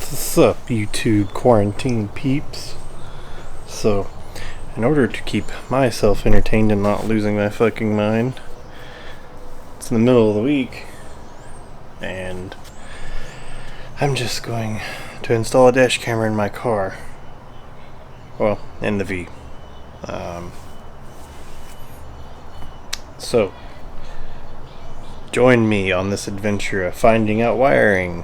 What's up, YouTube quarantine peeps? So, in order to keep myself entertained and not losing my fucking mind, it's in the middle of the week, and I'm just going to install a dash camera in my car. Well, in the V. So, join me on this adventure of finding out wiring.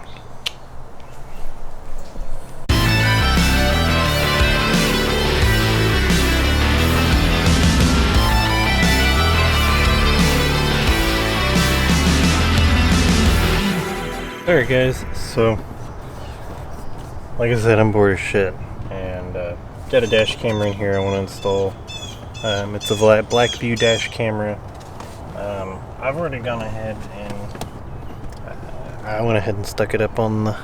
Alright guys, so like I said, I'm bored as shit, and got a dash camera in here I want to install. It's a BlackVue Dash Camera. I've already gone ahead and I went ahead and stuck it up on the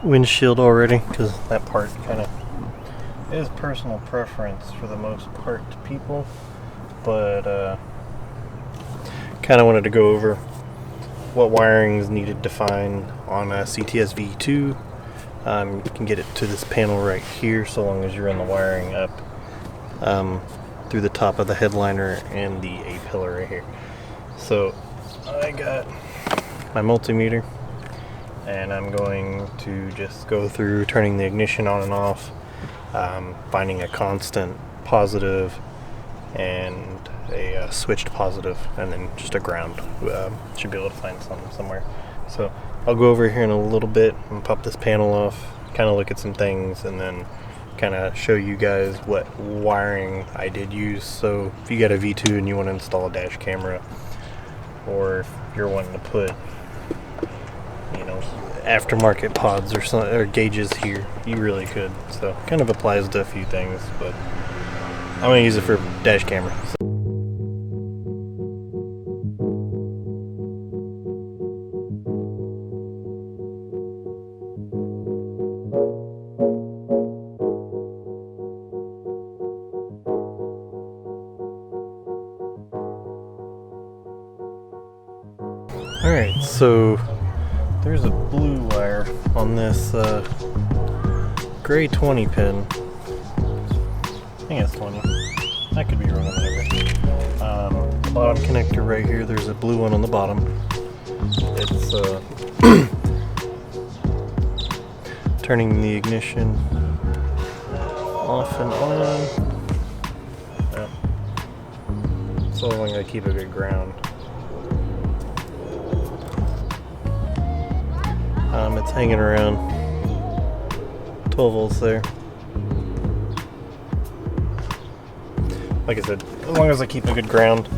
windshield already, because that part kind of is personal preference for the most part to people, but kind of wanted to go over what wiring is needed to find on a CTS-V 2. You can get it to this panel right here, so long as you run the wiring up through the top of the headliner and the A-pillar right here. So I got my multimeter, and I'm going to just go through turning the ignition on and off, finding a constant positive and a switched positive, and then just a ground. Should be able to find some somewhere. So I'll go over here in a little bit and pop this panel off, kind of look at some things, and then kind of show you guys what wiring I did use. So if you got a V2 and you want to install a dash camera, or if you're wanting to put, you know, aftermarket pods or gauges here, you really could. So kind of applies to a few things, but I'm going to use it for dash camera. Alright, so there's a blue wire on this gray 20 pin. I think it's 20. I could be wrong on whatever. The bottom connector right here, there's a blue one on the bottom. It's turning the ignition off and on. So long as I keep a good ground. It's hanging around 12 volts there. Like I said, as long as I keep a good ground,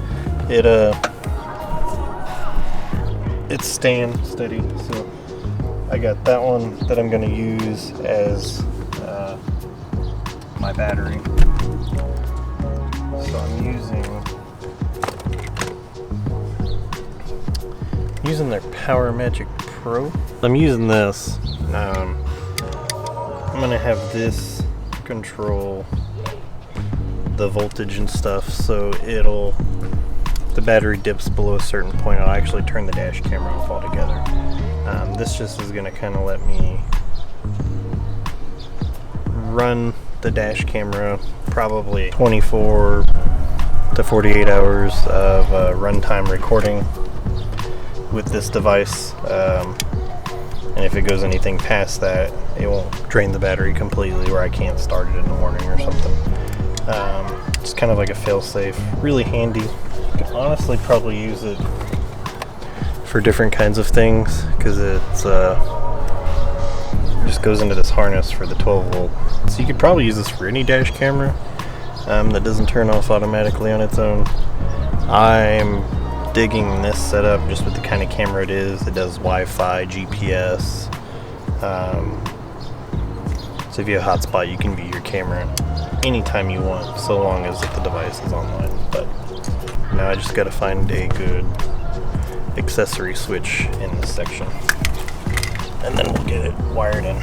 it's staying steady. So I got that one that I'm going to use as my battery. So I'm using their Power Magic Pro. I'm using this. I'm gonna have this control the voltage and stuff, so if the battery dips below a certain point, I'll actually turn the dash camera off altogether. This just is gonna kind of let me run the dash camera probably 24 to 48 hours of runtime recording with this device. And if it goes anything past that, it won't drain the battery completely where I can't start it in the morning or something. It's kind of like a fail-safe, really handy. You could honestly probably use it for different kinds of things, because it just goes into this harness for the 12 volt. So you could probably use this for any dash camera that doesn't turn off automatically on its own. I'm digging this setup just with the kind of camera it is. It does Wi-Fi, GPS. So if you have a hotspot, you can view your camera anytime you want, so long as the device is online. But now I just got to find a good accessory switch in this section, and then we'll get it wired in.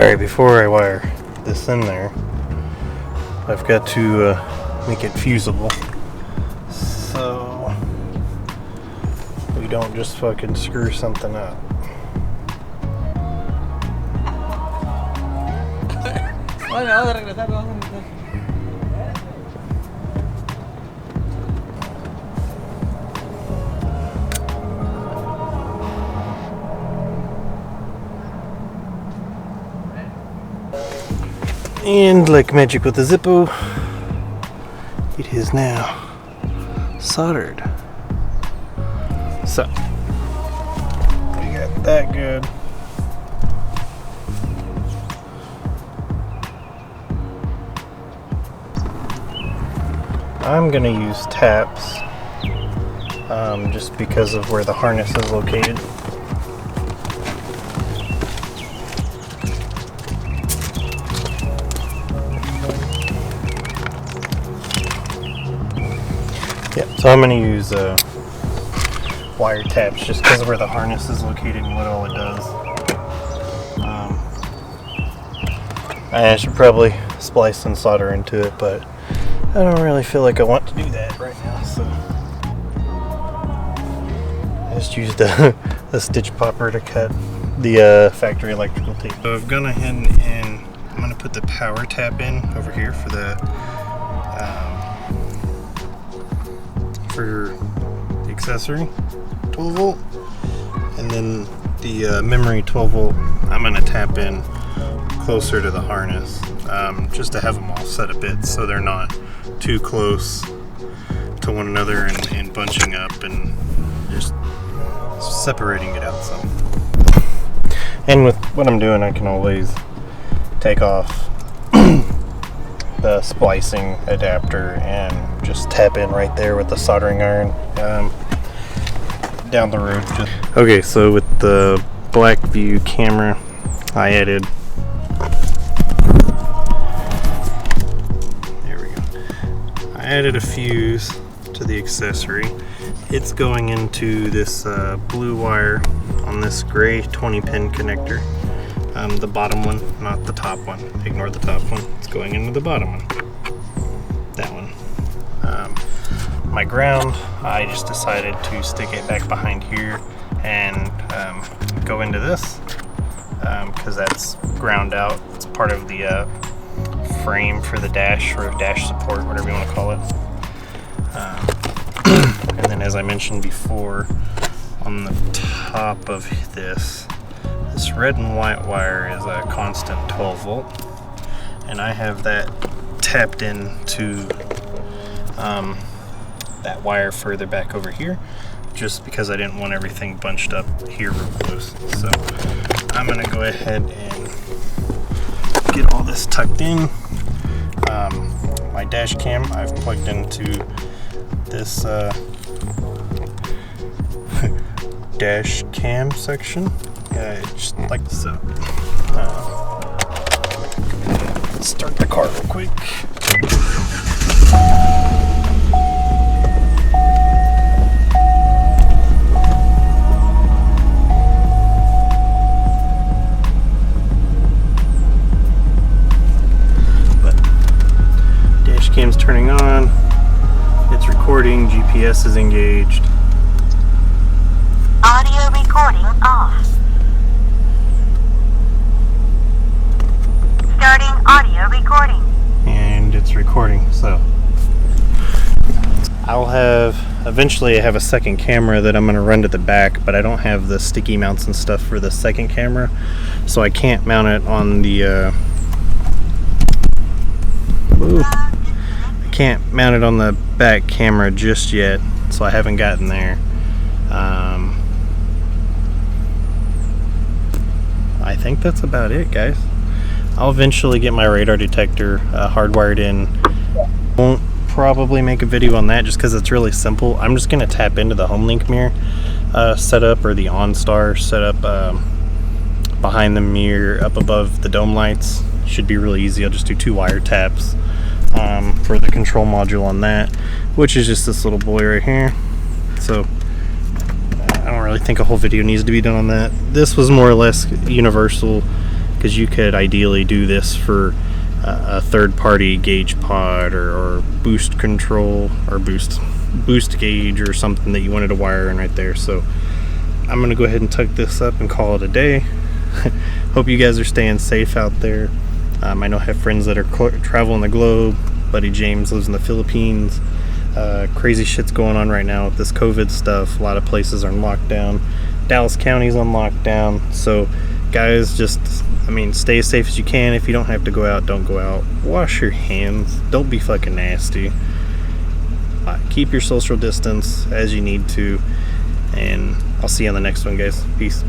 Alright, before I wire this in there, I've got to make it fusible. So we don't just fucking screw something up. And like magic with the Zippo, it is now soldered. So, we got that good. I'm gonna use taps just because of where the harness is located. Yeah, so I'm going to use wire taps just because of where the harness is located and what all it does. I should probably splice and solder into it, but I don't really feel like I want to do that right now, so I just used a stitch popper to cut the factory electrical tape. So I've gone ahead and I'm going to put the power tap in over here for the accessory 12 volt, and then the memory 12 volt I'm going to tap in closer to the harness, just to have them all set a bit so they're not too close to one another and bunching up and just separating it out some. And with what I'm doing, I can always take off the splicing adapter and just tap in right there with the soldering iron down the road. Okay, so with the BlackVue camera, I added, there we go, I added a fuse to the accessory. It's going into this blue wire on this gray 20 pin connector. The bottom one, not the top one. Ignore the top one. It's going into the bottom one. That one. My ground, I just decided to stick it back behind here and go into this because that's ground out. It's part of the frame for the dash, or dash support, whatever you want to call it. And then, as I mentioned before, on the top of this red and white wire is a constant 12 volt, and I have that tapped into that wire further back over here, just because I didn't want everything bunched up here real close. So I'm gonna go ahead and get all this tucked in. My dash cam I've plugged into this dash cam section, just like so. Start the car real quick. Dash cam's turning on. It's recording. GPS is engaged. Audio recording off. Starting audio recording. And it's recording, so eventually I have a second camera that I'm going to run to the back, but I don't have the sticky mounts and stuff for the second camera, so I can't mount it on the I can't mount it on the back camera just yet, so I haven't gotten there. I think that's about it, guys. I'll eventually get my radar detector hardwired in. Won't probably make a video on that just because it's really simple. I'm just going to tap into the HomeLink mirror setup, or the OnStar setup behind the mirror up above the dome lights. Should be really easy. I'll just do 2 wire taps for the control module on that, which is just this little boy right here. So I don't really think a whole video needs to be done on that. This was more or less universal, because you could ideally do this for a third-party gauge pod or boost control, or boost boost gauge or something that you wanted to wire in right there. So I'm gonna go ahead and tuck this up and call it a day. Hope you guys are staying safe out there. I know I have friends that are traveling the globe. Buddy James lives in the Philippines. Crazy shit's going on right now with this COVID stuff. A lot of places are in lockdown. Dallas County's on lockdown. So guys, just, I mean, stay as safe as you can. If you don't have to go out, don't go out. Wash your hands. Don't be fucking nasty. Keep your social distance as you need to. And I'll see you on the next one, guys. Peace.